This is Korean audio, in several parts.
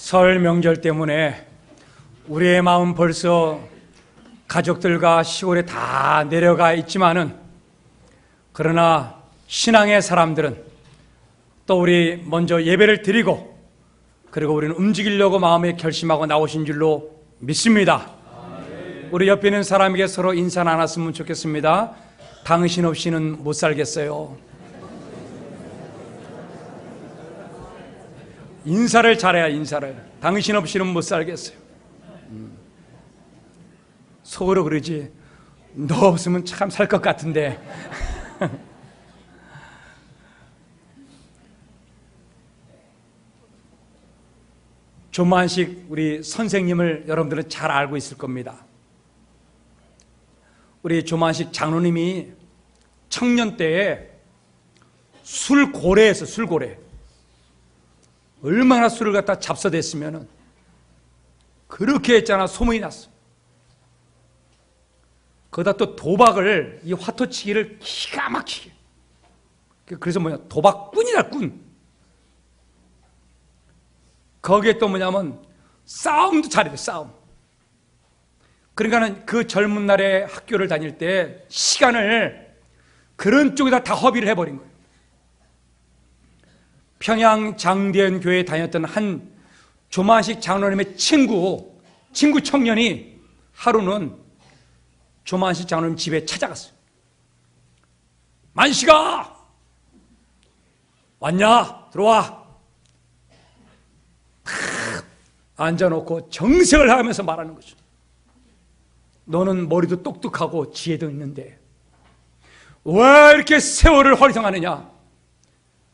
설 명절 때문에 우리의 마음 벌써 가족들과 시골에 다 내려가 있지만은, 그러나 신앙의 사람들은 또 우리 먼저 예배를 드리고 그리고 우리는 움직이려고 마음에 결심하고 나오신 줄로 믿습니다. 우리 옆에 있는 사람에게 서로 인사 나눴으면 좋겠습니다. 당신 없이는 못 살겠어요. 인사를 잘해야 인사를. 당신 없이는 못 살겠어요. 속으로 그러지, 너 없으면 참 살 것 같은데. 조만식 우리 선생님을 여러분들은 잘 알고 있을 겁니다. 우리 조만식 장로님이 청년 때에 술고래에서 술고래, 얼마나 술을 갖다 잡숴댔으면은 그렇게 했잖아. 소문이 났어. 거기다 또 도박을, 이 화토치기를 기가 막히게. 그래서 뭐냐, 도박꾼이다, 꾼. 거기에 또 뭐냐면 싸움도 잘해요, 싸움. 그러니까는 그 젊은 날에 학교를 다닐 때 시간을 그런 쪽에다 다 허비를 해버린 거예요. 평양 장대현 교회에 다녔던 한 조만식 장로님의 친구 청년이 하루는 조만식 장로님 집에 찾아갔어요. 만식아! 왔냐? 들어와. 탁 앉아놓고 정색을 하면서 말하는 거죠. 너는 머리도 똑똑하고 지혜도 있는데 왜 이렇게 세월을 허리성하느냐?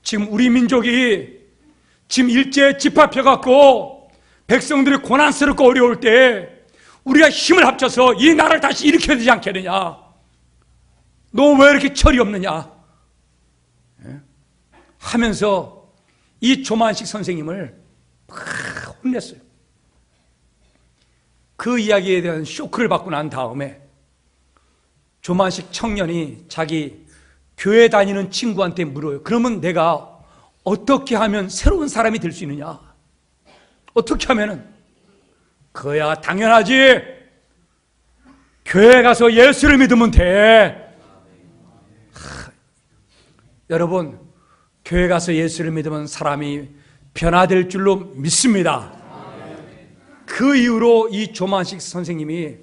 지금 우리 민족이 지금 일제에 집합해갖고 백성들이 고난스럽고 어려울 때 우리가 힘을 합쳐서 이 나라를 다시 일으켜야 되지 않겠느냐? 너 왜 이렇게 철이 없느냐? 하면서 이 조만식 선생님을 막 혼냈어요. 그 이야기에 대한 쇼크를 받고 난 다음에 조만식 청년이 자기 교회 다니는 친구한테 물어요. 그러면 내가 어떻게 하면 새로운 사람이 될 수 있느냐? 어떻게 하면은? 그야 당연하지. 교회 가서 예수를 믿으면 돼. 여러분, 교회 가서 예수를 믿으면 사람이 변화될 줄로 믿습니다. 그 이후로 이 조만식 선생님이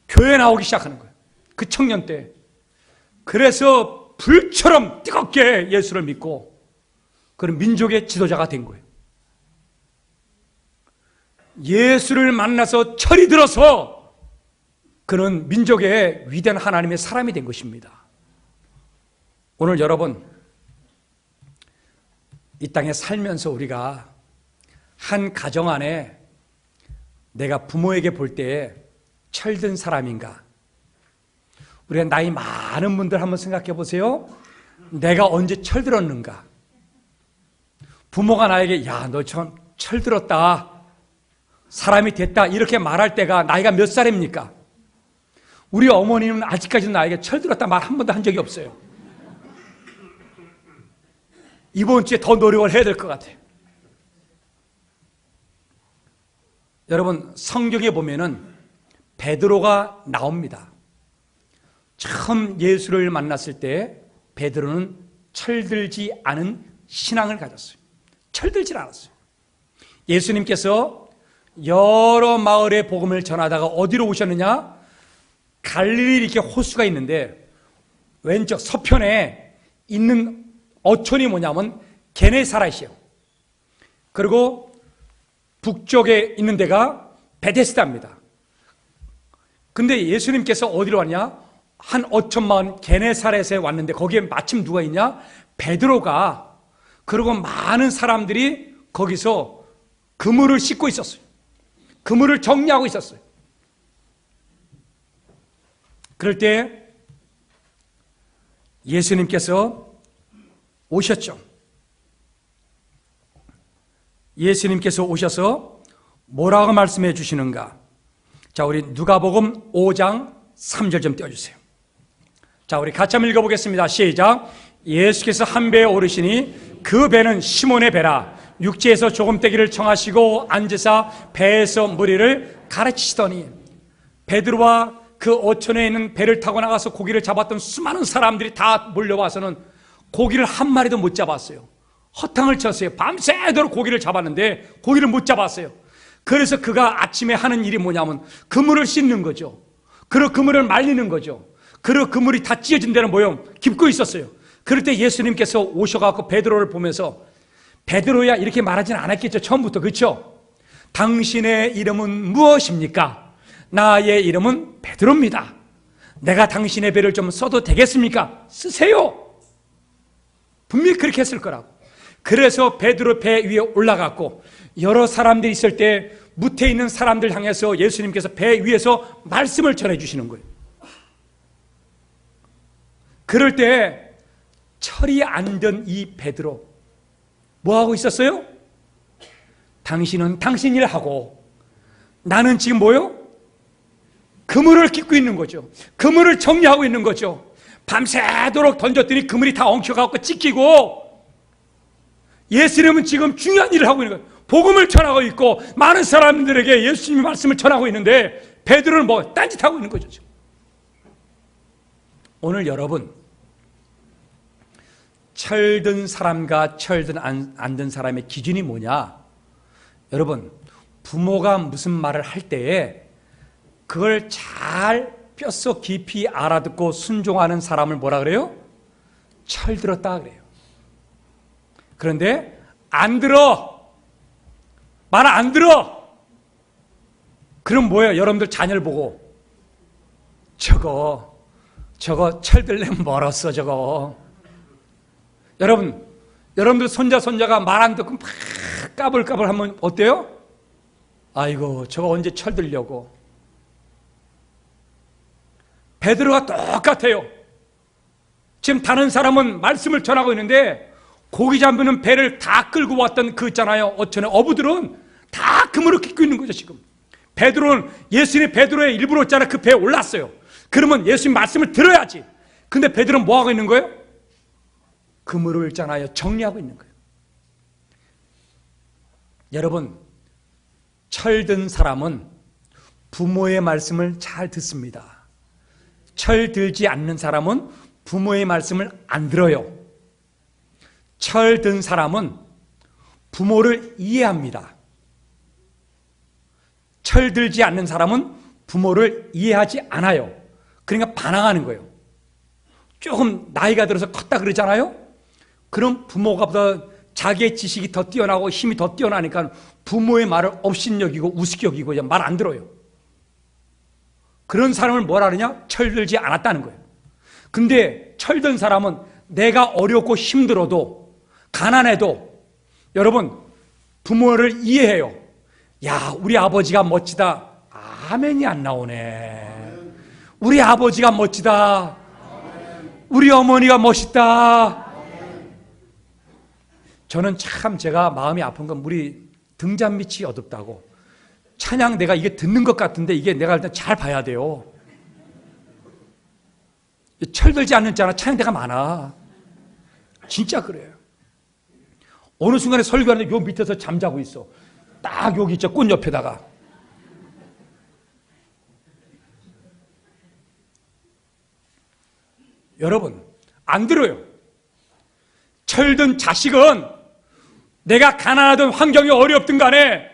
교회에 나오기 시작하는 거예요. 그 청년 때. 그래서 불처럼 뜨겁게 예수를 믿고 그런 민족의 지도자가 된 거예요. 예수를 만나서 철이 들어서 그는 민족의 위대한 하나님의 사람이 된 것입니다. 오늘 여러분, 이 땅에 살면서 우리가 한 가정 안에 내가 부모에게 볼 때 철든 사람인가? 우리가 나이 많은 분들 한번 생각해 보세요. 내가 언제 철들었는가? 부모가 나에게 야, 너 참 철들었다, 사람이 됐다, 이렇게 말할 때가 나이가 몇 살입니까? 우리 어머니는 아직까지도 나에게 철들었다 말 한 번도 한 적이 없어요. 이번 주에 더 노력을 해야 될 것 같아요. 여러분, 성경에 보면은 베드로가 나옵니다. 처음 예수를 만났을 때 베드로는 철들지 않은 신앙을 가졌어요. 철들지 않았어요. 예수님께서 여러 마을의 복음을 전하다가 어디로 오셨느냐? 갈릴리 이렇게 호수가 있는데 왼쪽 서편에 있는 어촌이 뭐냐면 게네사렛이에요. 그리고 북쪽에 있는 데가 베데스다입니다. 근데 예수님께서 어디로 왔냐? 한 어촌 마을 게네사렛에 왔는데 거기에 마침 누가 있냐? 베드로가. 그리고 많은 사람들이 거기서 그물을 씻고 있었어요. 그물을 정리하고 있었어요. 그럴 때 예수님께서 오셨죠. 예수님께서 오셔서 뭐라고 말씀해 주시는가? 자, 우리 누가복음 5장 3절 좀 띄워주세요. 자, 우리 같이 한번 읽어보겠습니다. 시작. 예수께서 한 배에 오르시니 그 배는 시몬의 배라. 육지에서 조금떼기를 청하시고 앉으사 배에서 무리를 가르치시더니 베드로와 그 어촌에 있는 배를 타고 나가서 고기를 잡았던 수많은 사람들이 다 몰려와서는 고기를 한 마리도 못 잡았어요. 허탕을 쳤어요. 밤새도록 고기를 잡았는데 고기를 못 잡았어요. 그래서 그가 아침에 하는 일이 뭐냐면 그물을 씻는 거죠. 그리고 그물을 말리는 거죠. 그리고 그물이 다 찢어진 데는 뭐요? 깊고 있었어요. 그럴 때 예수님께서 오셔갖고 베드로를 보면서 베드로야 이렇게 말하지는 않았겠죠. 처음부터. 그렇죠? 당신의 이름은 무엇입니까? 나의 이름은 베드로입니다. 내가 당신의 배를 좀 써도 되겠습니까? 쓰세요. 분명히 그렇게 했을 거라고. 그래서 베드로 배 위에 올라갔고 여러 사람들이 있을 때 무태 있는 사람들 향해서 예수님께서 배 위에서 말씀을 전해주시는 거예요. 그럴 때 철이 안 든 이 베드로 뭐하고 있었어요? 당신은 당신 일 하고 나는 지금 뭐요? 그물을 깃고 있는 거죠. 그물을 정리하고 있는 거죠. 밤새도록 던졌더니 그물이 다 엉켜갖고 찢기고 예수님은 지금 중요한 일을 하고 있는 거예요. 복음을 전하고 있고 많은 사람들에게 예수님의 말씀을 전하고 있는데 베드로는 뭐 딴짓하고 있는 거죠. 지금. 오늘 여러분 철든 사람과 철든 안 든 사람의 기준이 뭐냐? 여러분 부모가 무슨 말을 할 때에 그걸 잘 뼛속 깊이 알아듣고 순종하는 사람을 뭐라 그래요? 철들었다 그래요. 그런데 안 들어, 말 안 들어. 그럼 뭐예요? 여러분들 자녀를 보고 저거 철들려면 멀었어 저거. 여러분들 손자가 말 안 듣고 막 까불까불 하면 어때요? 아이고 저거 언제 철들려고. 베드로가 똑같아요. 지금 다른 사람은 말씀을 전하고 있는데 고기 잡는 배를 다 끌고 왔던 그 있잖아요. 어촌에 어부들은 다 그물을 깃고 있는 거죠 지금. 베드로는 예수님이 베드로의 일부러 있잖아. 그 배에 올랐어요. 그러면 예수님 말씀을 들어야지. 근데 베드로는 뭐 하고 있는 거예요? 그물을 있잖아요. 정리하고 있는 거예요. 여러분 철든 사람은 부모의 말씀을 잘 듣습니다. 철들지 않는 사람은 부모의 말씀을 안 들어요. 철든 사람은 부모를 이해합니다. 철들지 않는 사람은 부모를 이해하지 않아요. 그러니까 반항하는 거예요. 조금 나이가 들어서 컸다 그러잖아요. 그럼 부모가 자기의 지식이 더 뛰어나고 힘이 더 뛰어나니까 부모의 말을 업신여기고 우습게 여기고 말 안 들어요. 그런 사람을 뭐라 그러냐? 철들지 않았다는 거예요. 근데 철든 사람은 내가 어렵고 힘들어도 가난해도 여러분 부모를 이해해요. 야 우리 아버지가 멋지다. 아멘이 안 나오네. 우리 아버지가 멋지다. 우리 어머니가 멋있다. 저는 참 제가 마음이 아픈 건 우리 등잔 밑이 어둡다고. 찬양 내가 이게 듣는 것 같은데 이게 내가 일단 잘 봐야 돼요. 철들지 않는 자는 찬양대가 많아. 진짜 그래요. 어느 순간에 설교하는데 요 밑에서 잠자고 있어. 딱 여기 있죠. 꽃 옆에다가. 여러분 안 들어요. 철든 자식은 내가 가난하든 환경이 어렵든 간에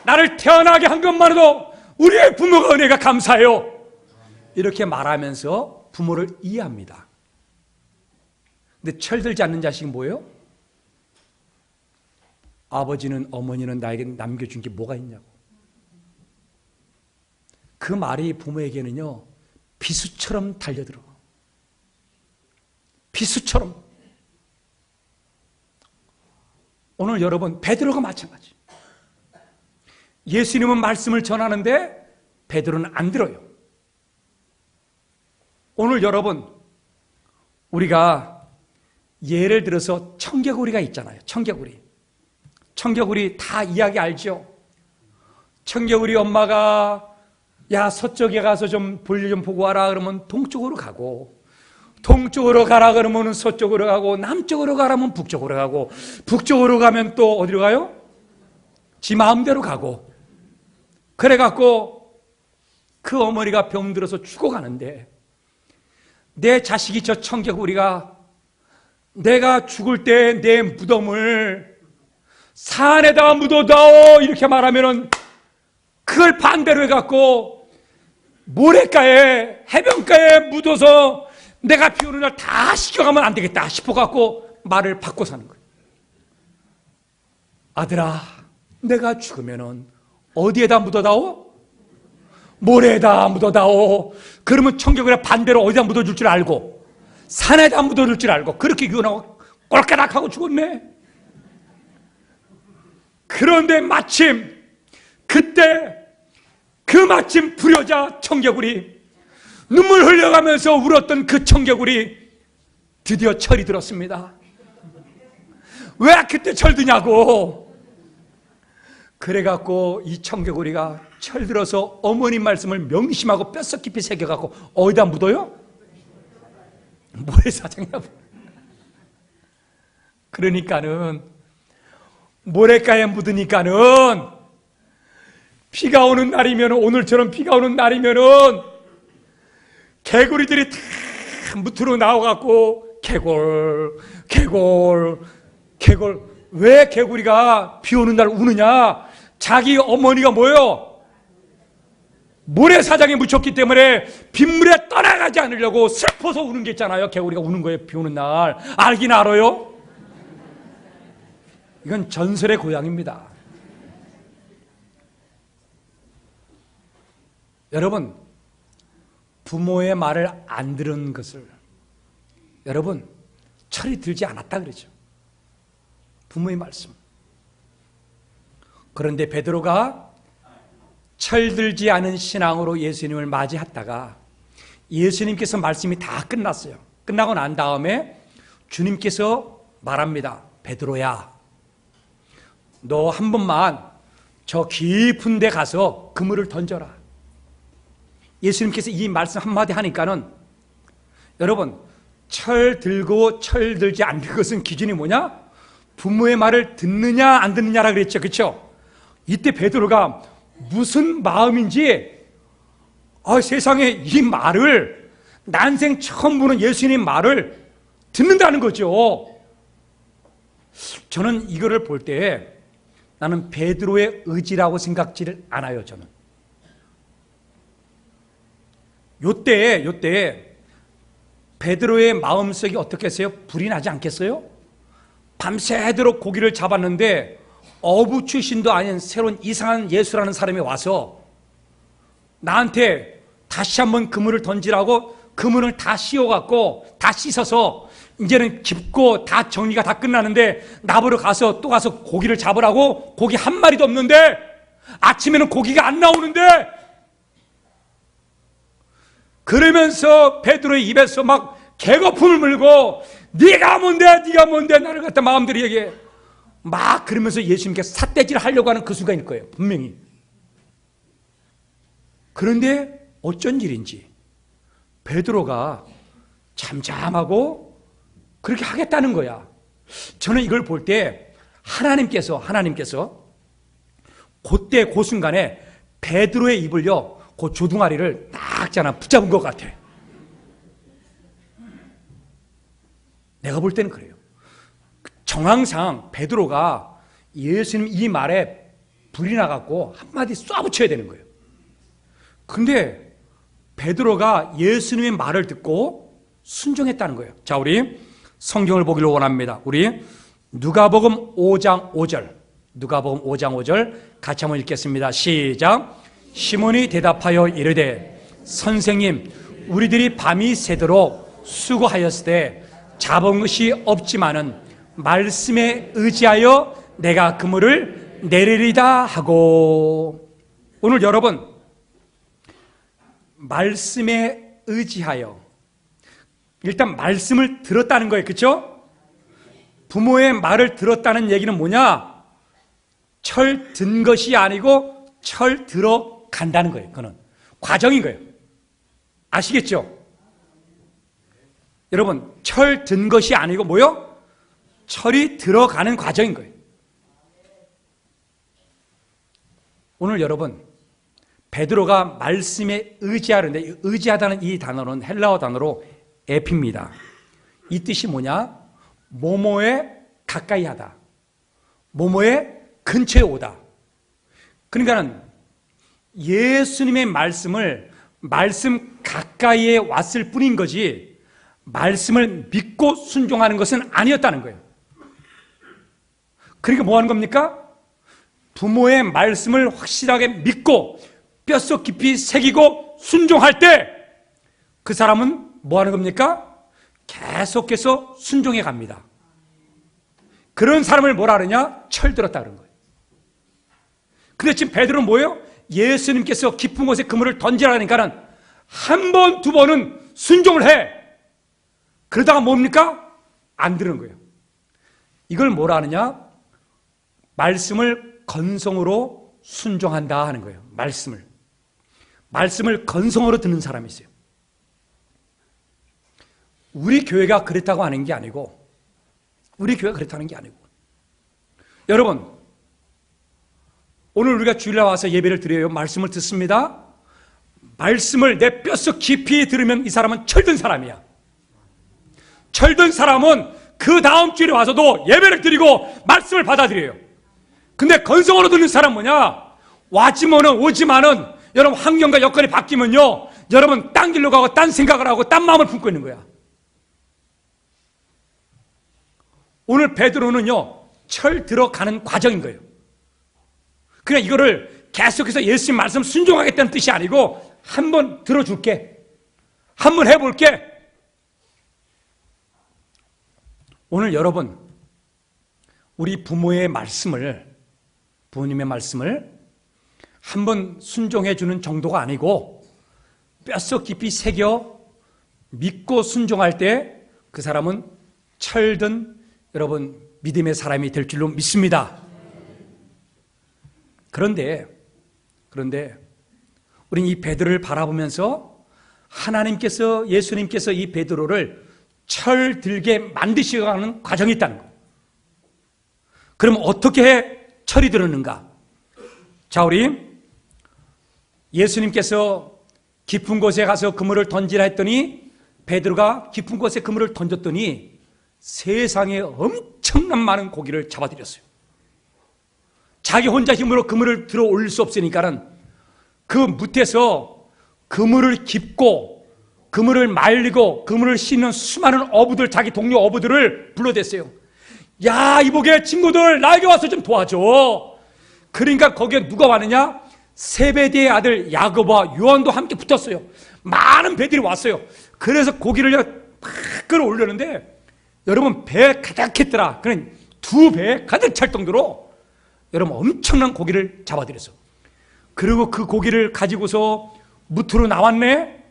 나를 태어나게 한 것만으로도 우리의 부모가 은혜가 감사해요. 이렇게 말하면서 부모를 이해합니다. 근데 철들지 않는 자식은 뭐예요? 아버지는 어머니는 나에게 남겨준 게 뭐가 있냐고. 그 말이 부모에게는요 비수처럼 달려들어. 비수처럼. 오늘 여러분 베드로가 마찬가지. 예수님은 말씀을 전하는데 베드로는 안 들어요. 오늘 여러분 우리가 예를 들어서 청개구리가 있잖아요. 청개구리 다 이야기 알죠? 청개구리 엄마가 야 서쪽에 가서 좀 볼일 좀 보고 와라 그러면 동쪽으로 가고 동쪽으로 가라 그러면 서쪽으로 가고, 남쪽으로 가라면 북쪽으로 가고, 북쪽으로 가면 또 어디로 가요? 지 마음대로 가고. 그래갖고 그 어머니가 병들어서 죽어가는데, 내 자식이 저 청개구리가 내가 죽을 때 내 무덤을 산에다 묻어다오 이렇게 말하면은, 그걸 반대로 해갖고 모래가에, 해변가에 묻어서 내가 비 오는 날 다 씻겨가면 안 되겠다 싶어갖고 말을 바꿔 사는 거예요. 아들아, 내가 죽으면은 어디에다 묻어다오? 모래에다 묻어다오. 그러면 청개구리가 반대로 어디다 묻어줄 줄 알고, 산에다 묻어줄 줄 알고, 그렇게 유언하고 꼴까닥하고 죽었네. 그런데 마침 그때 그 마침 불효자 청개구리, 눈물 흘려가면서 울었던 그 청개구리 드디어 철이 들었습니다. 왜 그때 철드냐고. 그래갖고 이 청개구리가 철들어서 어머니 말씀을 명심하고 뼛속 깊이 새겨갖고 어디다 묻어요? 모래사장이나. 그러니까는 모래가에 묻으니까는 비가 오는 날이면, 오늘처럼 비가 오는 날이면은 개구리들이 다 무트로 나와갖고 개골 개골 개골. 왜 개구리가 비 오는 날 우느냐? 자기 어머니가 뭐예요? 모래사장에 묻혔기 때문에 빗물에 떠나가지 않으려고 슬퍼서 우는 게 있잖아요. 개구리가 우는 거예요, 비 오는 날. 알긴 알아요? 이건 전설의 고향입니다. 여러분, 부모의 말을 안 들은 것을 여러분 철이 들지 않았다 그러죠. 부모의 말씀. 그런데 베드로가 철들지 않은 신앙으로 예수님을 맞이했다가 예수님께서 말씀이 다 끝났어요. 끝나고 난 다음에 주님께서 말합니다. 베드로야, 너 한 번만 저 깊은 데 가서 그물을 던져라. 예수님께서 이 말씀 한마디 하니까는, 여러분, 철 들고 철 들지 않는 것은 기준이 뭐냐? 부모의 말을 듣느냐 안 듣느냐라 그랬죠. 그렇죠? 이때 베드로가 무슨 마음인지, 세상에 이 말을, 난생 처음 보는 예수님 말을 듣는다는 거죠. 저는 이거를 볼 때 나는 베드로의 의지라고 생각지를 않아요. 저는 요때 베드로의 마음속이 어떻겠어요? 불이 나지 않겠어요? 밤새도록 고기를 잡았는데 어부 출신도 아닌 새로운 이상한 예수라는 사람이 와서 나한테 다시 한번 그물을 던지라고 그물을 다 씌워갖고 다 씻어서 이제는 깊고 다 정리가 다 끝나는데 나보러 가서 또 가서 고기를 잡으라고. 고기 한 마리도 없는데, 아침에는 고기가 안 나오는데, 그러면서 베드로의 입에서 막 개거품을 물고 네가 뭔데 나를 갖다 마음대로 얘기해. 막 그러면서 예수님께서 삿대질을 하려고 하는 그 순간일 거예요, 분명히. 그런데 어쩐 일인지 베드로가 잠잠하고 그렇게 하겠다는 거야. 저는 이걸 볼 때 하나님께서 그때 그 순간에 베드로의 입을요, 그 조둥아리를 딱 붙잡은 것 같아. 내가 볼 때는 그래요. 정황상 베드로가 예수님 이 말에 불이 나갖고 한마디 쏴붙여야 되는 거예요. 근데 베드로가 예수님의 말을 듣고 순종했다는 거예요. 자, 우리 성경을 보기를 원합니다. 우리 누가복음 5장 5절, 누가복음 5장 5절 같이 한번 읽겠습니다. 시작. 시몬이 대답하여 이르되 선생님, 우리들이 밤이 새도록 수고하였을 때 잡은 것이 없지만은 말씀에 의지하여 내가 그물을 내리리다 하고. 오늘 여러분, 말씀에 의지하여, 일단 말씀을 들었다는 거예요. 그렇죠? 부모의 말을 들었다는 얘기는 뭐냐? 철 든 것이 아니고 철 들어간다는 거예요. 그거는 과정인 거예요. 아시겠죠? 여러분, 철 든 것이 아니고 뭐요? 철이 들어가는 과정인 거예요. 오늘 여러분, 베드로가 말씀에 의지하는데, 의지하다는 이 단어는 헬라어 단어로 에피입니다. 이 뜻이 뭐냐? 뭐뭐에 가까이 하다, 뭐뭐에 근처에 오다. 그러니까는 예수님의 말씀 가까이에 왔을 뿐인 거지, 말씀을 믿고 순종하는 것은 아니었다는 거예요. 그러니까 뭐 하는 겁니까? 부모의 말씀을 확실하게 믿고 뼛속 깊이 새기고 순종할 때 그 사람은 뭐 하는 겁니까? 계속해서 순종해 갑니다. 그런 사람을 뭐라 그러냐? 철들었다 그런 거예요. 근데 지금 베드로는 뭐예요? 예수님께서 깊은 곳에 그물을 던지라니까는 한 번, 두 번은 순종을 해. 그러다가 뭡니까? 안 들은 거예요. 이걸 뭐라 하느냐? 말씀을 건성으로 순종한다 하는 거예요. 말씀을 건성으로 듣는 사람이 있어요. 우리 교회가 그렇다고 하는 게 아니고, 여러분, 오늘 우리가 주일날 와서 예배를 드려요. 말씀을 듣습니다. 말씀을 내 뼛속 깊이 들으면 이 사람은 철든 사람이야. 철든 사람은 그 다음 주일에 와서도 예배를 드리고 말씀을 받아들여요. 근데 건성으로 듣는 사람 뭐냐? 오지만은 여러분 환경과 여건이 바뀌면요, 여러분 딴 길로 가고 딴 생각을 하고 딴 마음을 품고 있는 거야. 오늘 베드로는요, 철 들어가는 과정인 거예요. 그냥 이거를 계속해서 예수님 말씀 순종하겠다는 뜻이 아니고, 한번 들어줄게, 한번 해볼게. 오늘 여러분, 우리 부모님의 말씀을 한번 순종해 주는 정도가 아니고 뼛속 깊이 새겨 믿고 순종할 때 그 사람은 철든 여러분 믿음의 사람이 될 줄로 믿습니다. 그런데 우리는 이 베드로를 바라보면서 예수님께서 이 베드로를 철들게 만드시려는 과정이 있다는 거예요. 그럼 어떻게 철이 들었는가? 자, 우리 예수님께서 깊은 곳에 가서 그물을 던지라 했더니 베드로가 깊은 곳에 그물을 던졌더니 세상에 엄청난 많은 고기를 잡아들였어요. 자기 혼자 힘으로 그물을 들어 올릴 수 없으니까는 그 무태서 그물을 깁고 그물을 말리고 그물을 씻는 수많은 어부들, 자기 동료 어부들을 불러댔어요. 야, 이보게 친구들, 나에게 와서 좀 도와줘. 그러니까 거기에 누가 왔느냐? 세베대의 아들 야고보와 요한도 함께 붙었어요. 많은 배들이 왔어요. 그래서 고기를 팍 끌어올렸는데 여러분 배에 가득했더라. 그냥 2배 가득 찰 정도로 여러분 엄청난 고기를 잡아들였어. 그리고 그 고기를 가지고서 무트로 나왔네.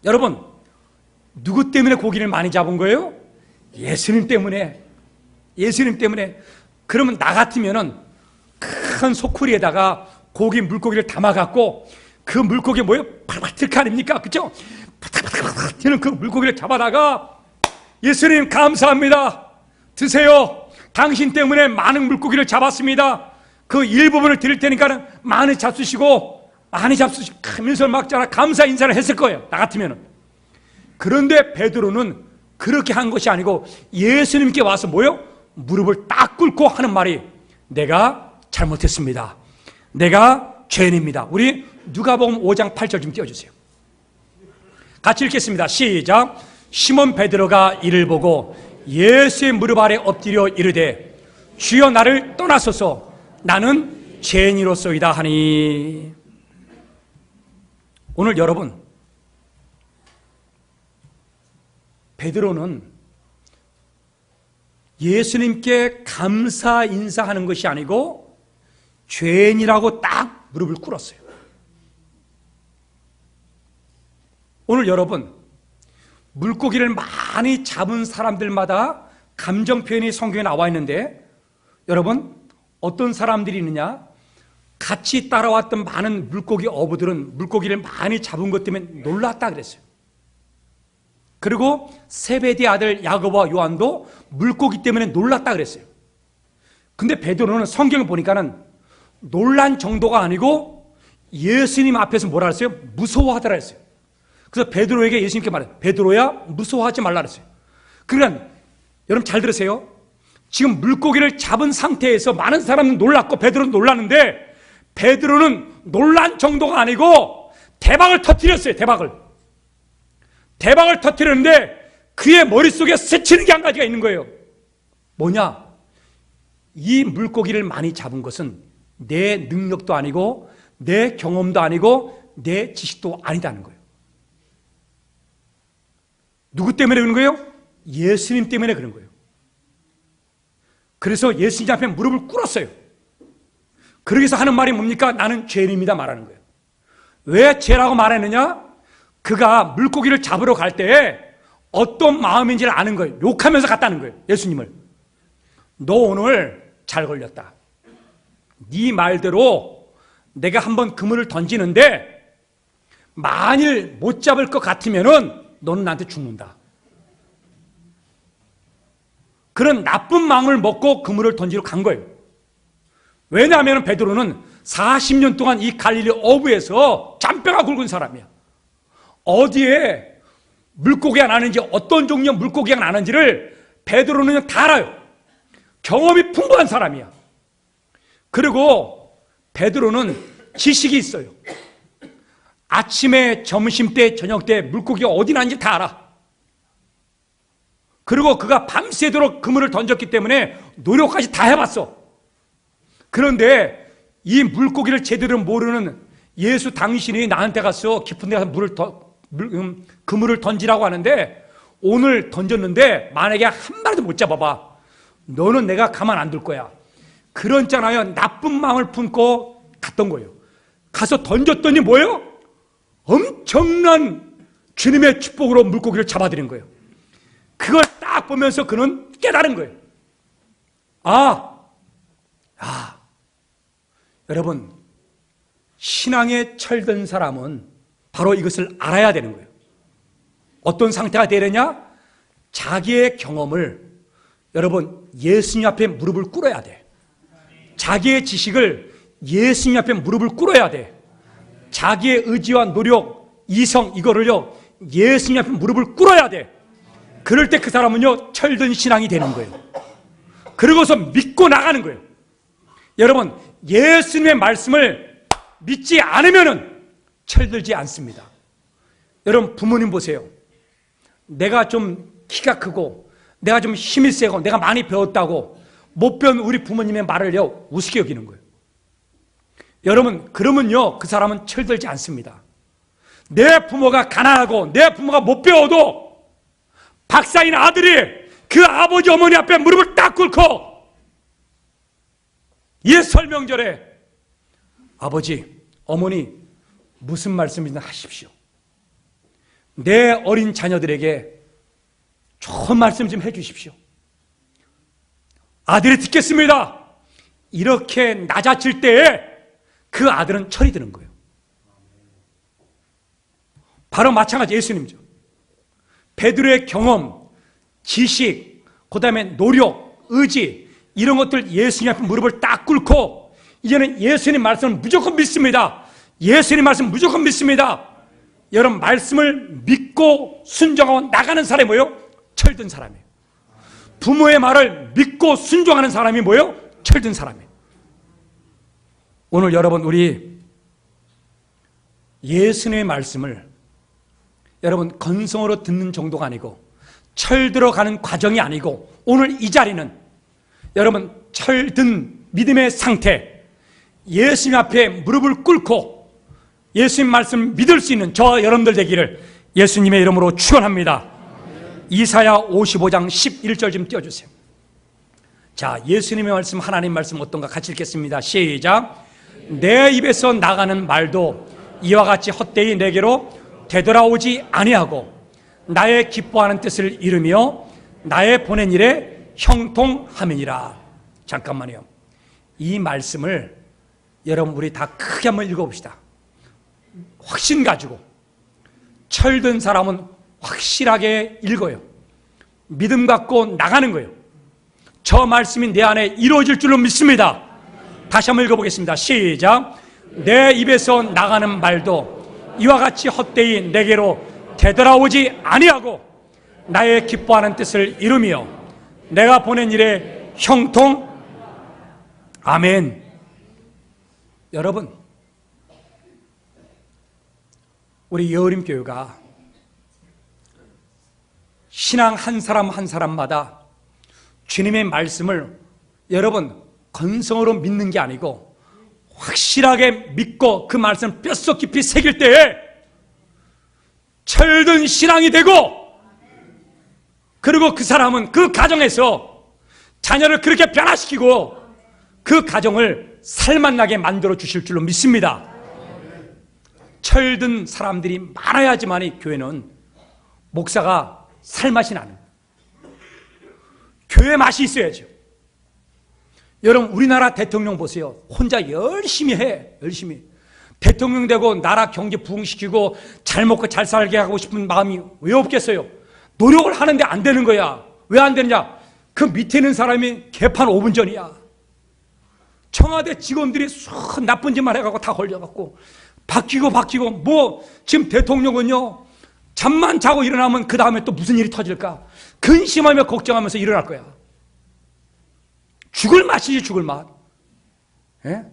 여러분, 누구 때문에 고기를 많이 잡은 거예요? 예수님 때문에. 그러면 나 같으면은 큰 소쿠리에다가 물고기를 담아갖고 그 물고기 뭐예요? 팔팔 아닙니까? 그죠? 파닥파닥 튀는 그 물고기를 잡아다가 예수님 감사합니다. 드세요. 당신 때문에 많은 물고기를 잡았습니다. 그 일부분을 드릴 테니까는 많이 잡수시고 하면서 막 감사 인사를 했을 거예요. 나 같으면은. 그런데 베드로는 그렇게 한 것이 아니고 예수님께 와서 뭐요? 무릎을 딱 꿇고 하는 말이 내가 잘못했습니다. 내가 죄인입니다. 우리 누가복음 5장 8절 좀 띄워주세요. 같이 읽겠습니다. 시작. 시몬 베드로가 이를 보고 예수의 무릎 아래 엎드려 이르되 주여 나를 떠나소서 나는 죄인이로소이다 하니. 오늘 여러분, 베드로는 예수님께 감사 인사하는 것이 아니고 죄인이라고 딱 무릎을 꿇었어요. 오늘 여러분, 물고기를 많이 잡은 사람들마다 감정 표현이 성경에 나와 있는데 여러분, 어떤 사람들이 있느냐? 같이 따라왔던 많은 물고기 어부들은 물고기를 많이 잡은 것 때문에 놀랐다 그랬어요. 그리고 세베대 아들 야고보와 요한도 물고기 때문에 놀랐다 그랬어요. 근데 베드로는 성경을 보니까는 놀란 정도가 아니고 예수님 앞에서 뭐라 그랬어요? 무서워하더라 했어요. 그래서 베드로에게 예수님께 말해요. 베드로야, 무서워하지 말라 그랬어요. 그러니까 여러분 잘 들으세요. 지금 물고기를 잡은 상태에서 많은 사람은 놀랐고 베드로는 놀랐는데, 베드로는 놀란 정도가 아니고 대박을 터뜨렸어요. 대박을 터뜨렸는데 그의 머릿속에 스치는 게 한 가지가 있는 거예요. 뭐냐? 이 물고기를 많이 잡은 것은 내 능력도 아니고 내 경험도 아니고 내 지식도 아니다는 거예요. 누구 때문에 그런 거예요? 예수님 때문에 그런 거예요. 그래서 예수님 앞에 무릎을 꿇었어요. 그러기서 하는 말이 뭡니까? 나는 죄인입니다 말하는 거예요. 왜 죄라고 말했느냐? 그가 물고기를 잡으러 갈 때에 어떤 마음인지를 아는 거예요. 욕하면서 갔다는 거예요. 예수님을. 너 오늘 잘 걸렸다. 네 말대로 내가 한번 그물을 던지는데 만일 못 잡을 것 같으면은 너는 나한테 죽는다. 그런 나쁜 마음을 먹고 그물을 던지러 간 거예요. 왜냐하면 베드로는 40년 동안 이 갈릴리 어부에서 잔뼈가 굵은 사람이야. 어디에 물고기가 나는지, 어떤 종류의 물고기가 나는지를 베드로는 다 알아요. 경험이 풍부한 사람이야. 그리고 베드로는 지식이 있어요. 아침에, 점심때, 저녁때 물고기가 어디 나는지 다 알아. 그리고 그가 밤새도록 그물을 던졌기 때문에 노력까지 다 해봤어. 그런데 이 물고기를 제대로 모르는 예수 당신이 나한테 가서 깊은 데 가서 그물을 던지라고 하는데, 오늘 던졌는데 만약에 한 마리도 못 잡아봐, 너는 내가 가만 안 둘 거야. 그렇잖아요. 나쁜 마음을 품고 갔던 거예요. 가서 던졌더니 뭐예요? 엄청난 주님의 축복으로 물고기를 잡아들인 거예요. 그걸 딱 보면서 그는 깨달은 거예요. 여러분, 신앙에 철든 사람은 바로 이것을 알아야 되는 거예요. 어떤 상태가 되느냐? 자기의 경험을, 여러분, 예수님 앞에 무릎을 꿇어야 돼. 자기의 지식을 예수님 앞에 무릎을 꿇어야 돼. 자기의 의지와 노력, 이성, 이거를요, 예수님 앞에 무릎을 꿇어야 돼. 그럴 때 그 사람은요, 철든 신앙이 되는 거예요. 그러고서 믿고 나가는 거예요. 여러분, 예수님의 말씀을 믿지 않으면은 철들지 않습니다. 여러분, 부모님 보세요. 내가 좀 키가 크고 내가 좀 힘이 세고 내가 많이 배웠다고 못 배운 우리 부모님의 말을요, 우습게 여기는 거예요. 여러분, 그러면요, 그 사람은 철들지 않습니다. 내 부모가 가난하고 내 부모가 못 배워도 박사인 아들이 그 아버지 어머니 앞에 무릎을 딱 꿇고 이 설명절에 아버지, 어머니 무슨 말씀이든 하십시오. 내 어린 자녀들에게 좋은 말씀 좀 해주십시오. 아들이 듣겠습니다. 이렇게 낮아질 때에 그 아들은 철이 드는 거예요. 바로 마찬가지 예수님이죠. 베드로의 경험, 지식, 그 다음에 노력, 의지, 이런 것들 예수님 앞에 무릎을 딱 꿇고 이제는 예수님 말씀을 무조건 믿습니다. 예수님 말씀 무조건 믿습니다. 여러분, 말씀을 믿고 순종하고 나가는 사람이 뭐예요? 철든 사람이에요. 부모의 말을 믿고 순종하는 사람이 뭐예요? 철든 사람이에요. 오늘 여러분, 우리 예수님의 말씀을 여러분 건성으로 듣는 정도가 아니고 철들어가는 과정이 아니고, 오늘 이 자리는 여러분 철든 믿음의 상태, 예수님 앞에 무릎을 꿇고 예수님 말씀 믿을 수 있는 저와 여러분들 되기를 예수님의 이름으로 축원합니다. 이사야 55장 11절 좀 띄워주세요. 자, 예수님의 말씀, 하나님 말씀 어떤가 같이 읽겠습니다. 시작. 내 입에서 나가는 말도 이와 같이 헛되이 내게로 되돌아오지 아니하고 나의 기뻐하는 뜻을 이루며 나의 보낸 일에 형통함이니라. 잠깐만요. 이 말씀을 여러분 우리 다 크게 한번 읽어봅시다. 확신 가지고. 철든 사람은 확실하게 읽어요. 믿음 갖고 나가는 거예요. 저 말씀이 내 안에 이루어질 줄로 믿습니다. 다시 한번 읽어보겠습니다. 시작. 내 입에서 나가는 말도 이와 같이 헛되이 내게로 되돌아오지 아니하고 나의 기뻐하는 뜻을 이루며 내가 보낸 일에 형통. 아멘. 여러분, 우리 여우림교회가 신앙 한 사람 한 사람마다 주님의 말씀을 여러분 건성으로 믿는 게 아니고 확실하게 믿고 그 말씀을 뼛속 깊이 새길 때에 철든 신앙이 되고, 그리고 그 사람은 그 가정에서 자녀를 그렇게 변화시키고 그 가정을 살맛나게 만들어 주실 줄로 믿습니다. 철든 사람들이 많아야지만 이 교회는 목사가 살맛이 나는, 교회 맛이 있어야죠. 여러분, 우리나라 대통령 보세요. 혼자 열심히 해. 열심히 대통령 되고 나라 경제 부흥시키고 잘 먹고 잘 살게 하고 싶은 마음이 왜 없겠어요? 노력을 하는데 안 되는 거야. 왜 안 되느냐? 그 밑에 있는 사람이 개판 5분 전이야. 청와대 직원들이 쏙 나쁜 짓만 해갖고 다 걸려갖고 바뀌고 뭐 지금 대통령은요, 잠만 자고 일어나면 그 다음에 또 무슨 일이 터질까 근심하며 걱정하면서 일어날 거야. 죽을 맛이지, 죽을 맛. 예?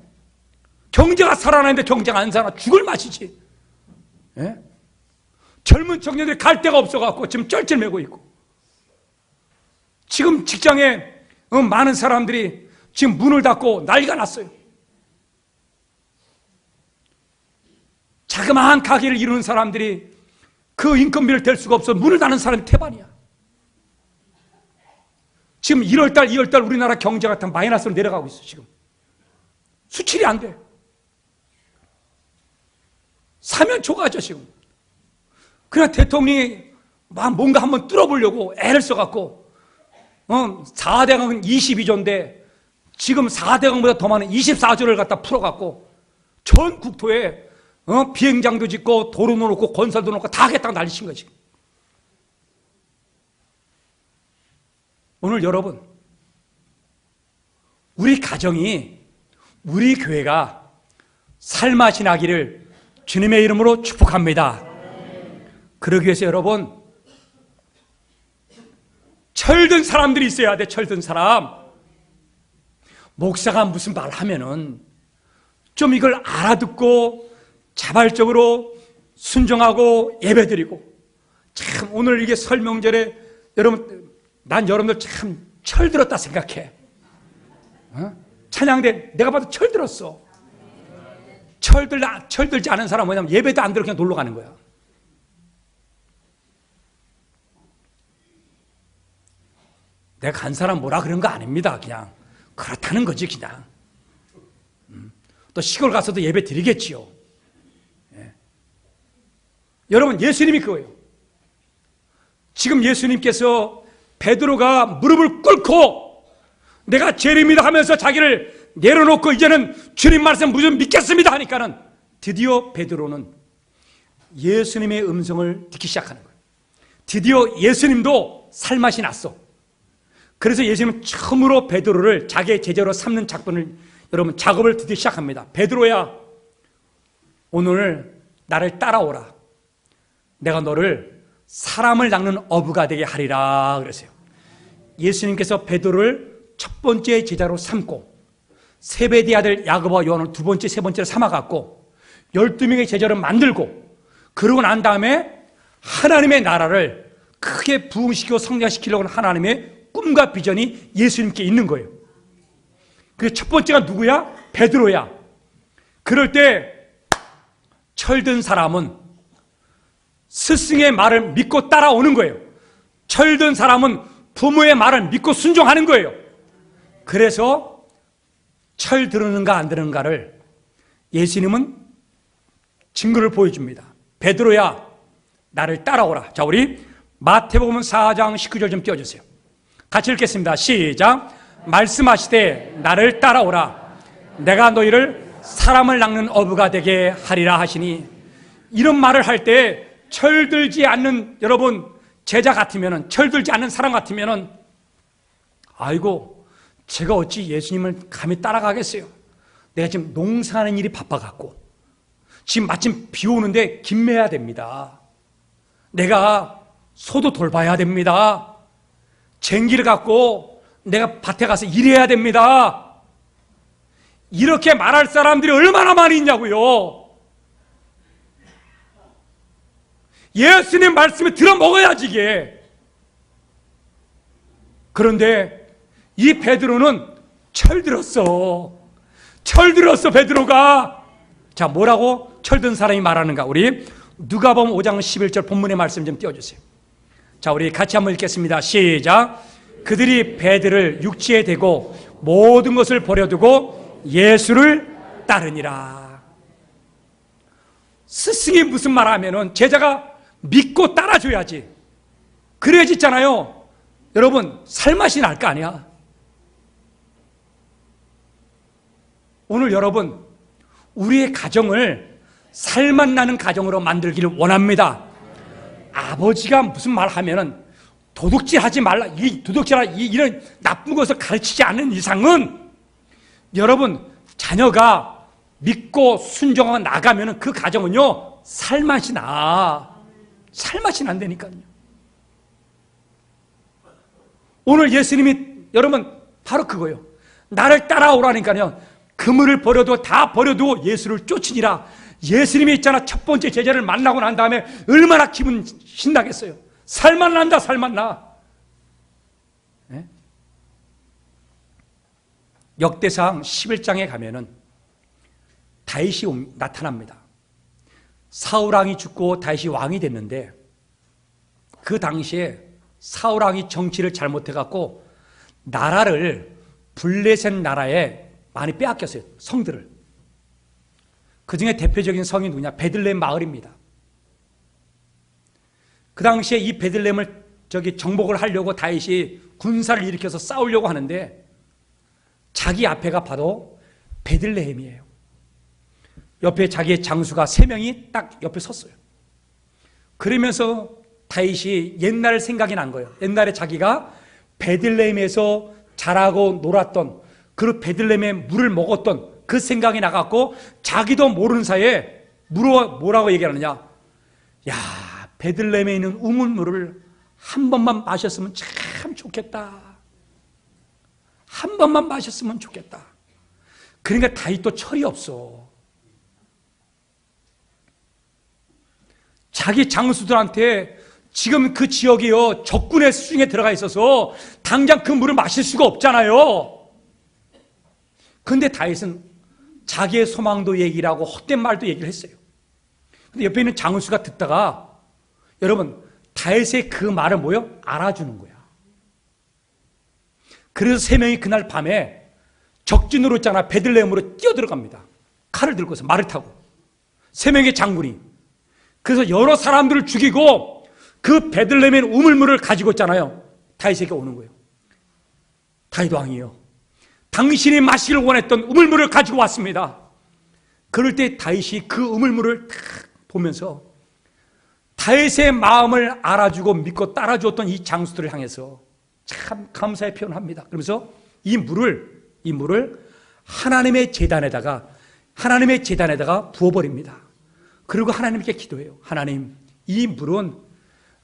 경제가 살아나는데 경제가 안 살아. 죽을 맛이지. 예? 젊은 청년들이 갈 데가 없어갖고 지금 쩔쩔매고 있고, 지금 직장에 많은 사람들이 지금 문을 닫고 난리가 났어요. 자그마한 가게를 이루는 사람들이 그 인건비를 댈 수가 없어 문을 닫는 사람이 태반이야. 지금 1월달, 2월달 우리나라 경제가 다 마이너스로 내려가고 있어. 지금 수출이 안 돼. 사면 초과하죠 지금. 그냥 대통령이 뭔가 한번 뚫어보려고 애를 써갖고 4대강은 22조인데 지금 4대강보다 더 많은 24조를 갖다 풀어갖고 전 국토에 비행장도 짓고 도로도 놓고 건설도 놓고 다 하겠다고 난리친 거지. 오늘 여러분, 우리 가정이, 우리 교회가 살맛이 나기를 주님의 이름으로 축복합니다. 그러기 위해서 여러분, 철든 사람들이 있어야 돼. 철든 사람. 목사가 무슨 말 하면은 좀 이걸 알아듣고 자발적으로 순종하고 예배드리고. 참 오늘 이게 설명절에 여러분, 난 여러분들 참 철들었다 생각해. 찬양대 내가 봐도 철들었어. 철들지 않은 사람은 뭐냐면 예배도 안 들어 그냥 놀러 가는 거야. 내가 간 사람 뭐라 그런 거 아닙니다. 그냥 그렇다는 거지 그냥. 또 시골 가서도 예배 드리겠지요. 예. 여러분, 예수님이 그거예요. 지금 예수님께서 베드로가 무릎을 꿇고 내가 죄인입니다 하면서 자기를 내려놓고 이제는 주님 말씀 무슨 믿겠습니다 하니까는 드디어 베드로는 예수님의 음성을 듣기 시작하는 거예요. 드디어 예수님도 살맛이 났어. 그래서 예수님은 처음으로 베드로를 자기의 제자로 삼는 작업을 드디어 시작합니다. 베드로야, 오늘 나를 따라오라. 내가 너를 사람을 낚는 어부가 되게 하리라 그랬어요. 예수님께서 베드로를 첫 번째 제자로 삼고 세베대 아들 야고보와 요한을 두 번째, 세 번째로 삼아갖고 12명의 제자를 만들고, 그러고 난 다음에 하나님의 나라를 크게 부흥시키고 성장시키려고 하는 하나님의 꿈과 비전이 예수님께 있는 거예요. 그 첫 번째가 누구야? 베드로야. 그럴 때 철든 사람은 스승의 말을 믿고 따라오는 거예요. 철든 사람은 부모의 말을 믿고 순종하는 거예요. 그래서 철 들었는가 안 들었는가를 예수님은 증거를 보여줍니다. 베드로야, 나를 따라오라. 자, 우리 마태복음 4장 19절 좀 띄워주세요. 같이 읽겠습니다. 시작. 말씀하시되 나를 따라오라. 내가 너희를 사람을 낚는 어부가 되게 하리라 하시니. 이런 말을 할 때 철들지 않는 여러분 제자 같으면은, 철들지 않는 사람 같으면은, 아이고 제가 어찌 예수님을 감히 따라가겠어요. 내가 지금 농사하는 일이 바빠갖고 지금 마침 비 오는데 김매야 됩니다. 내가 소도 돌봐야 됩니다. 쟁기를 갖고 내가 밭에 가서 일해야 됩니다. 이렇게 말할 사람들이 얼마나 많이 있냐고요. 예수님 말씀을 들어 먹어야지 이게. 그런데 이 베드로는 철들었어. 철들었어 베드로가. 자, 뭐라고 철든 사람이 말하는가? 우리 누가복음 5장 11절 본문의 말씀 좀 띄워주세요. 자, 우리 같이 한번 읽겠습니다. 시작. 그들이 배들을 육지에 대고 모든 것을 버려두고 예수를 따르니라. 스승이 무슨 말 하면은 제자가 믿고 따라줘야지. 그래야 짓잖아요. 여러분, 살맛이 날 거 아니야. 오늘 여러분, 우리의 가정을 살맛 나는 가정으로 만들기를 원합니다. 아버지가 무슨 말 하면은 도둑질 하지 말라, 이런 나쁜 것을 가르치지 않는 이상은 여러분, 자녀가 믿고 순종하고 나가면은 그 가정은요, 살맛이 나. 살맛이 난다니까요. 오늘 예수님이 여러분 바로 그거예요. 나를 따라오라니까요. 그물을 버려도 다 버려두고 예수를 쫓으니라. 예수님이 있잖아, 첫 번째 제자를 만나고 난 다음에 얼마나 기분 신나겠어요. 살맛 난다, 살맛 나. 네? 역대상 11장에 가면은 다윗이 나타납니다. 사울왕이 죽고 다윗이 왕이 됐는데, 그 당시에 사울왕이 정치를 잘못해갖고 나라를 블레셋 나라에 많이 빼앗겼어요. 성들을. 그 중에 대표적인 성이 누구냐? 베들레헴 마을입니다. 그 당시에 이 베들레헴을 정복을 하려고 다윗이 군사를 일으켜서 싸우려고 하는데, 자기 앞에가 바로 베들레헴이에요. 옆에 자기의 장수가 3명이 딱 옆에 섰어요. 그러면서 다윗이 옛날 생각이 난 거예요. 옛날에 자기가 베들레헴에서 자라고 놀았던, 그 베들레헴에 물을 먹었던 그 생각이 나갖고 자기도 모르는 사이에 뭐라고 얘기하느냐? 야, 베들레헴에 있는 우물물을 한 번만 마셨으면 참 좋겠다. 한 번만 마셨으면 좋겠다. 그러니까 다윗도 철이 없어. 자기 장수들한테 지금 그 지역이요, 적군의 수중에 들어가 있어서 당장 그 물을 마실 수가 없잖아요. 근데 다윗은 자기의 소망도 얘기를 하고 헛된 말도 얘기를 했어요. 근데 옆에 있는 장수가 듣다가, 여러분, 다윗의 그 말을 뭐요? 알아주는 거야. 그래서 3명이 그날 밤에 적진으로 있잖아, 베들레헴으로 뛰어들어갑니다. 칼을 들고서, 말을 타고. 3명의 장군이. 그래서 여러 사람들을 죽이고 그 베들레헴의 우물물을 가지고 있잖아요. 다윗에게 오는 거예요. 다윗 왕이요, 당신이 마시기를 원했던 우물물을 가지고 왔습니다. 그럴 때 다윗이 그 우물물을 딱 보면서 다윗의 마음을 알아주고 믿고 따라주었던 이 장수들을 향해서 참 감사의 표현합니다. 그러면서 이 물을 하나님의 제단에다가 부어버립니다. 그리고 하나님께 기도해요. 하나님, 이 물은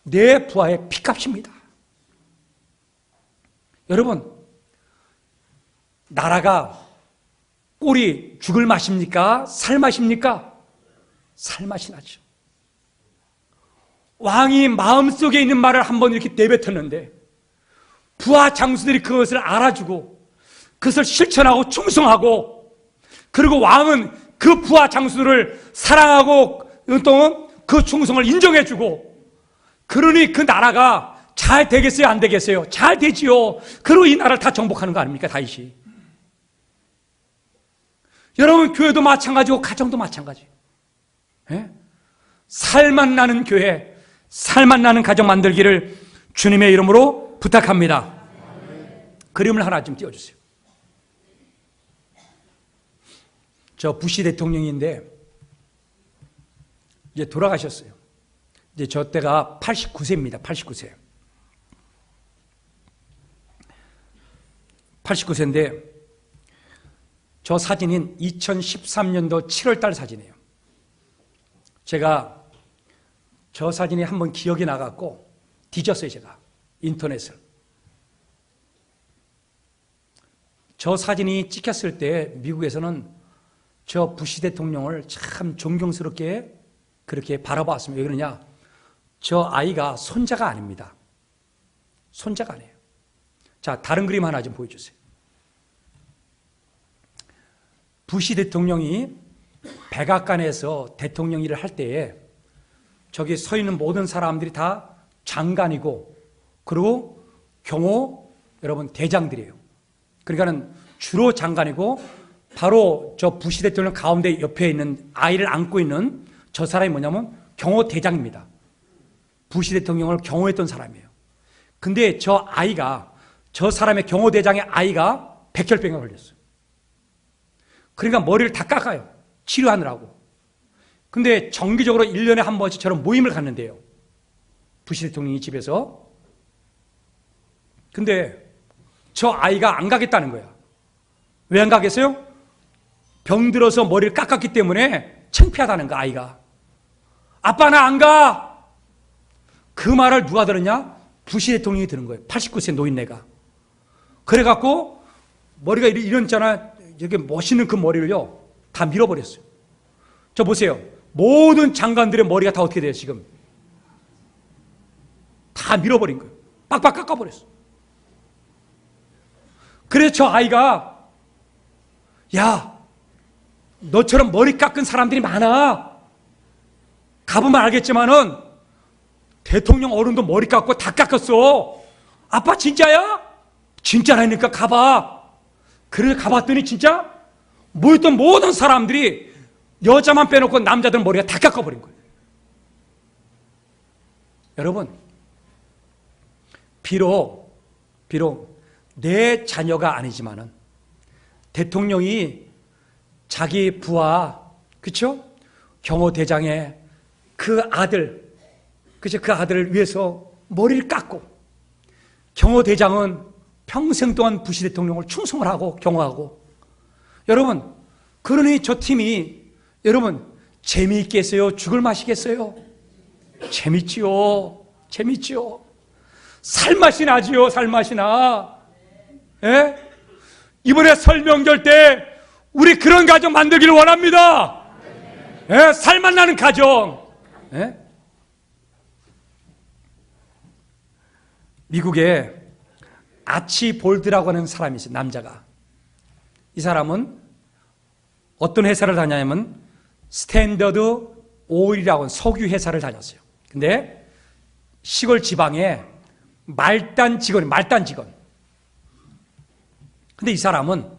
내 부하의 피값입니다. 여러분, 나라가 꼴이 죽을 맛입니까? 살 맛입니까? 살 맛이 나죠. 왕이 마음속에 있는 말을 한번 이렇게 내뱉었는데 부하 장수들이 그것을 알아주고 그것을 실천하고 충성하고, 그리고 왕은 그 부하 장수들을 사랑하고 또 그 충성을 인정해주고, 그러니 그 나라가 잘 되겠어요? 안 되겠어요? 잘 되지요. 그리고 이 나라를 다 정복하는 거 아닙니까? 다윗이. 여러분, 교회도 마찬가지고 가정도 마찬가지. 예? 살맛 나는 교회, 살맛 나는 가정 만들기를 주님의 이름으로 부탁합니다. 그림을 하나 좀 띄워주세요. 저 부시 대통령인데 이제 돌아가셨어요. 이제 저 때가 89세입니다. 89세. 89세인데 저 사진은 2013년도 7월 달 사진이에요. 제가 저 사진이 한번 기억이 나갖고 뒤졌어요, 제가. 인터넷을. 저 사진이 찍혔을 때 미국에서는 저 부시 대통령을 참 존경스럽게 그렇게 바라봤습니다. 왜 그러냐? 저 아이가 손자가 아닙니다. 손자가 아니에요. 자, 다른 그림 하나 좀 보여주세요. 부시 대통령이 백악관에서 대통령 일을 할 때에 저기 서 있는 모든 사람들이 다 장관이고 그리고 경호 여러분 대장들이에요. 그러니까는 주로 장관이고 바로 저 부시 대통령 가운데 옆에 있는 아이를 안고 있는 저 사람이 뭐냐면 경호 대장입니다. 부시 대통령을 경호했던 사람이에요. 근데 저 아이가 저 사람의 경호 대장의 아이가 백혈병에 걸렸어요. 그러니까 머리를 다 깎아요. 치료하느라고. 근데 정기적으로 1년에 한 번씩 저런 모임을 갖는데요. 부시 대통령이 집에서. 근데 저 아이가 안 가겠다는 거야. 왜 안 가겠어요? 병들어서 머리를 깎았기 때문에 창피하다는 거야, 아이가. 아빠 나 안 가! 그 말을 누가 들었냐? 부시 대통령이 들은 거예요. 89세 노인네가. 그래갖고 머리가 이런 이렇게 멋있는 그 머리를요 다 밀어버렸어요. 저 보세요. 모든 장관들의 머리가 다 어떻게 돼요 지금? 다 밀어버린 거예요. 빡빡 깎아버렸어. 그래서 저 아이가 야 너처럼 머리 깎은 사람들이 많아. 가보면 알겠지만은 대통령 어른도 머리 깎고 다 깎았어. 아빠 진짜야? 진짜라니까 가봐. 그래 가봤더니 진짜 모였던 모든 사람들이 여자만 빼놓고 남자들 머리가 다 깎아버린 거예요. 여러분 비록 내 자녀가 아니지만은 대통령이 자기 부하 그렇죠? 경호대장의 그 아들 그렇죠? 그 아들을 위해서 머리를 깎고 경호대장은 평생 동안 부시 대통령을 충성을 하고 경호하고 여러분 그러니 저 팀이 여러분 재미있겠어요? 죽을 맛이겠어요? 재밌지요. 재밌지요. 살맛이 나지요. 살맛이 나. 예? 이번에 설 명절 때 우리 그런 가정 만들기를 원합니다. 예? 살맛 나는 가정. 예? 미국에 아치볼드라고 하는 사람이 있어요. 남자가. 이 사람은 어떤 회사를 다녔냐면 스탠더드 오일이라고 하는 석유 회사를 다녔어요. 근데 시골 지방에 말단 직원. 근데 이 사람은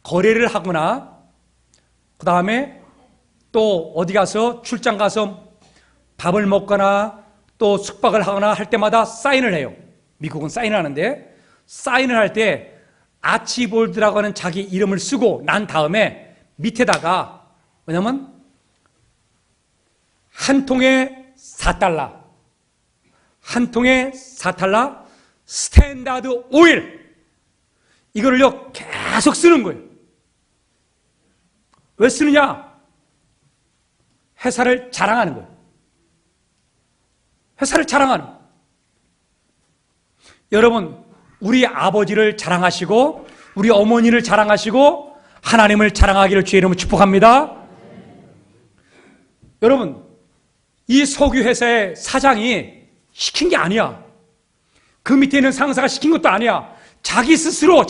거래를 하거나 그 다음에 또 어디 가서 출장 가서 밥을 먹거나 또 숙박을 하거나 할 때마다 사인을 해요. 미국은 사인을 하는데 사인을 할 때 아치볼드라고 하는 자기 이름을 쓰고 난 다음에 밑에다가 뭐냐면 한 통에 4달러 한 통에 4달러 스탠다드 오일 이거를요 계속 쓰는 거예요. 왜 쓰느냐? 회사를 자랑하는 거예요. 회사를 자랑하는 거예요. 여러분 우리 아버지를 자랑하시고 우리 어머니를 자랑하시고 하나님을 자랑하기를 주의 이름으로 축복합니다. 여러분 이 석유 회사의 사장이 시킨 게 아니야. 그 밑에 있는 상사가 시킨 것도 아니야. 자기 스스로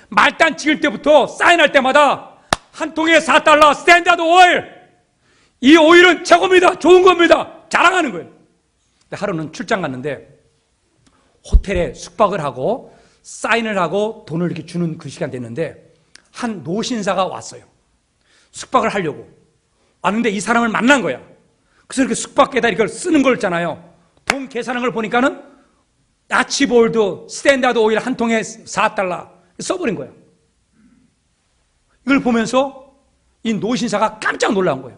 말단 찍을 때부터 사인할 때마다 한 통에 4달러 스탠다드 오일 이 오일은 최고입니다. 좋은 겁니다. 자랑하는 거예요. 하루는 출장 갔는데 호텔에 숙박을 하고 사인을 하고 돈을 이렇게 주는 그 시간 됐는데 한 노신사가 왔어요. 숙박을 하려고 왔는데 이 사람을 만난 거야. 그래서 이렇게 숙박에다 이걸 쓰는 걸 있잖아요. 돈 계산한 걸 보니까는 아치볼드 스탠다드 오일 한 통에 4달러 써버린 거야. 이걸 보면서 이 노신사가 깜짝 놀란 거예요.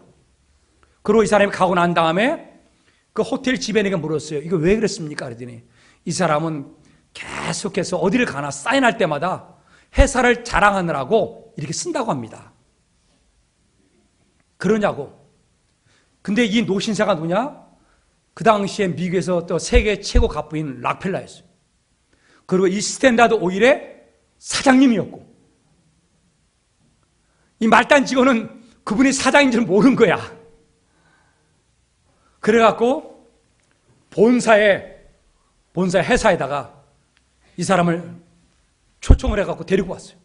그리고 이 사람이 가고 난 다음에 그 호텔 지배인에게 물었어요. 이거 왜 그랬습니까? 그랬더니 이 사람은 계속해서 어디를 가나 사인할 때마다 회사를 자랑하느라고 이렇게 쓴다고 합니다. 그러냐고. 근데 이 노신사가 누구냐? 그 당시에 미국에서 또 세계 최고 갑부인 락펠러였어요. 그리고 이 스탠다드 오일의 사장님이었고, 이 말단 직원은 그분이 사장인 줄 모르는 거야. 그래갖고 본사의 회사에다가 이 사람을 초청을 해갖고 데리고 왔어요.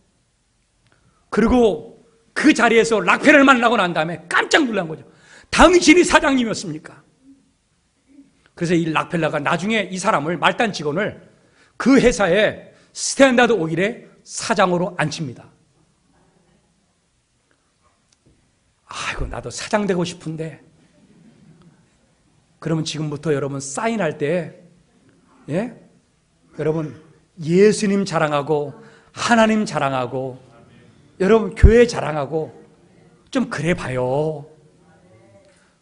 그리고 그 자리에서 락펠러를 만나고 난 다음에 깜짝 놀란 거죠. 당신이 사장님이었습니까? 그래서 이 락펠러가 나중에 이 사람을, 말단 직원을 그 회사의 스탠다드 오일의 사장으로 앉힙니다. 아이고, 나도 사장 되고 싶은데. 그러면 지금부터 여러분 사인할 때, 예? 여러분 예수님 자랑하고 하나님 자랑하고 여러분 교회 자랑하고 좀 그래 봐요.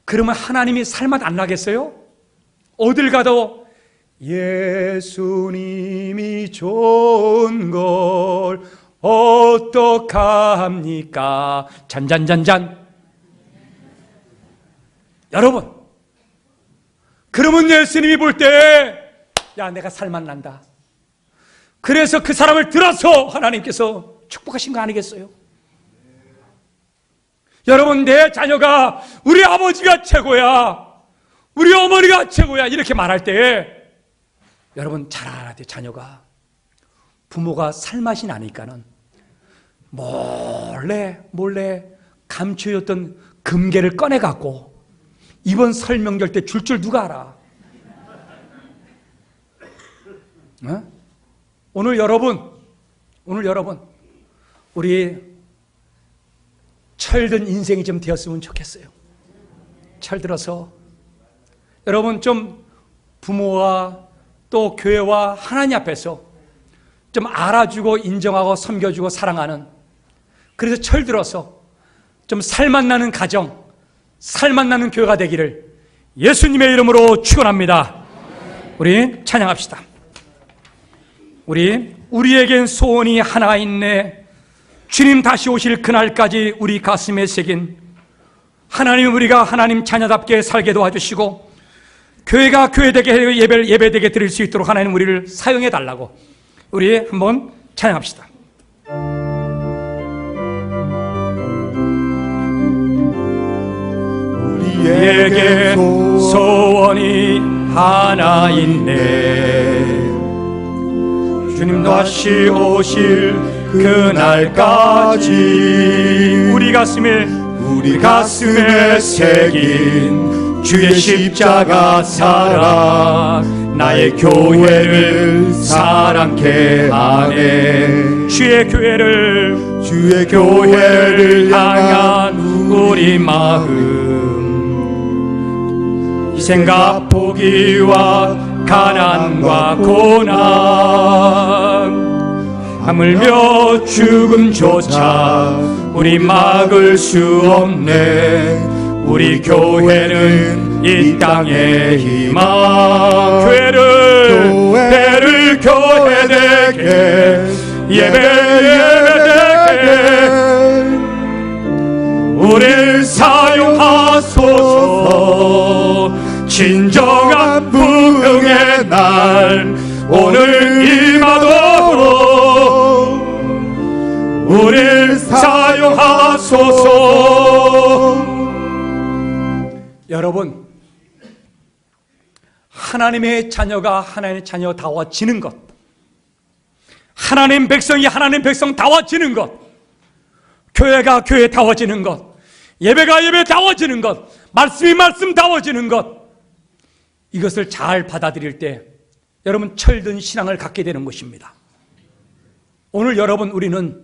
그러면 하나님이 살맛 안 나겠어요? 어딜 가도 예수님이 좋은 걸 어떡합니까? 잔잔잔잔. 여러분, 그러면 예수님이 볼 때, 야, 내가 살맛 난다. 그래서 그 사람을 들어서 하나님께서 축복하신 거 아니겠어요? 여러분, 내 자녀가 우리 아버지가 최고야, 우리 어머니가 최고야, 이렇게 말할 때 여러분 잘 알아야 돼. 자녀가 부모가 살맛이 나니까는 몰래 감춰였던 금괴를 꺼내갖고 이번 설명절 때 줄 누가 알아? 어? 오늘 여러분 우리 철든 인생이 좀 되었으면 좋겠어요. 철들어서 여러분 좀 부모와 또 교회와 하나님 앞에서 좀 알아주고 인정하고 섬겨주고 사랑하는, 그래서 철들어서 좀 살맛 나는 가정, 살맛 나는 교회가 되기를 예수님의 이름으로 축원합니다. 우리 찬양합시다. 우리에겐 소원이 하나 있네. 주님 다시 오실 그날까지 우리 가슴에 새긴 하나님, 우리가 하나님 자녀답게 살게 도와주시고 교회가 교회되게 예배되게 드릴 수 있도록 하나님 우리를 사용해 달라고 우리 한번 찬양합시다. 우리에게 소원이 하나 있네. 주님 다시 오실 그날까지 우리 가슴에 새긴 주의 십자가 사랑, 나의 교회를 사랑케 하네. 주의 교회를 향한 우리 마음, 희생과 포기와 가난과 고난, 하물며 죽음조차 우리 막을 수 없네. 우리 교회는 이 땅의 희망, 교회를 교회되게 예배되게 우릴 사용하소서. 진정한 부흥의 날 오늘 임하도록 우릴 사용하소서. 여러분, 하나님의 자녀가 하나님의 자녀다워지는 것, 하나님 백성이 하나님 백성다워지는 것, 교회가 교회다워지는 것, 예배가 예배다워지는 것, 말씀이 말씀다워지는 것, 이것을 잘 받아들일 때 여러분 철든 신앙을 갖게 되는 것입니다. 오늘 여러분, 우리는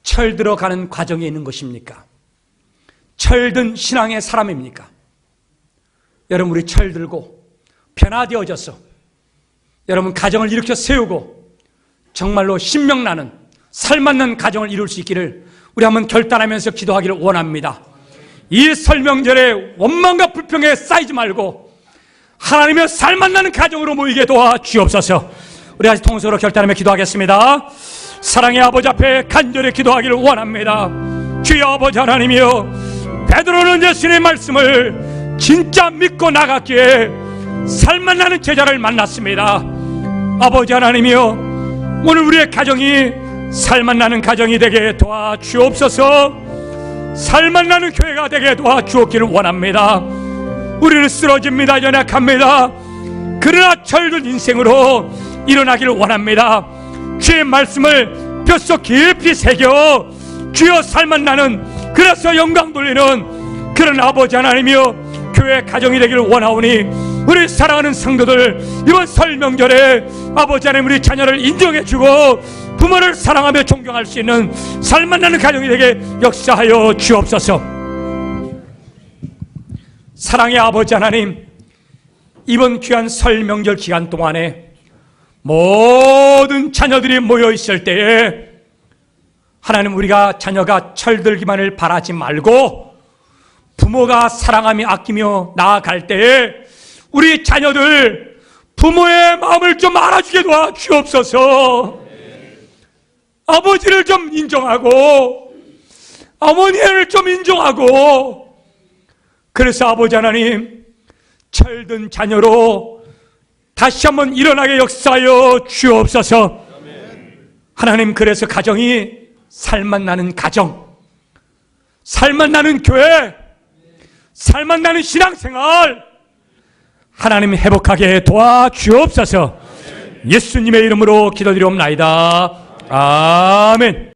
철들어가는 과정에 있는 것입니까? 철든 신앙의 사람입니까? 여러분, 우리 철들고 변화되어져서 여러분 가정을 일으켜 세우고 정말로 신명나는 살맞는 가정을 이룰 수 있기를 우리 한번 결단하면서 기도하기를 원합니다. 이 설명절에 원망과 불평에 쌓이지 말고 하나님의 살맛 나는 가정으로 모이게 도와 주옵소서. 우리 아직 통성으로 결단하며 기도하겠습니다. 사랑의 아버지 앞에 간절히 기도하기를 원합니다. 주여 아버지 하나님이여, 베드로는 예수님의 말씀을 진짜 믿고 나갔기에 살맛 나는 제자를 만났습니다. 아버지 하나님이여, 오늘 우리의 가정이 살맛 나는 가정이 되게 도와주옵소서. 살맛 나는 교회가 되게 도와주옵기를 원합니다. 우리는 쓰러집니다. 연약합니다. 그러나 철든 인생으로 일어나기를 원합니다. 주의 말씀을 뼛속 깊이 새겨 주여 살맛 나는, 그래서 영광 돌리는 그런 아버지 하나님이여, 교회 가정이 되기를 원하오니 우리 사랑하는 성도들, 이번 설 명절에 아버지 하나님 우리 자녀를 인정해주고 부모를 사랑하며 존경할 수 있는 살맛 나는 가정이 되게 역사하여 주옵소서. 사랑의 아버지 하나님, 이번 귀한 설 명절 기간 동안에 모든 자녀들이 모여 있을 때에 하나님, 우리가 자녀가 철들기만을 바라지 말고 부모가 사랑하며 아끼며 나아갈 때에 우리 자녀들 부모의 마음을 좀 알아주게 도와 주옵소서. 아버지를 좀 인정하고 어머니를 좀 인정하고, 그래서 아버지 하나님 철든 자녀로 다시 한번 일어나게 역사하여 주옵소서. 하나님, 그래서 가정이 살맛 나는 가정, 살맛 나는 교회, 살맛 나는 신앙생활 하나님 회복하게 도와주옵소서. 예수님의 이름으로 기도드리옵나이다. 아멘.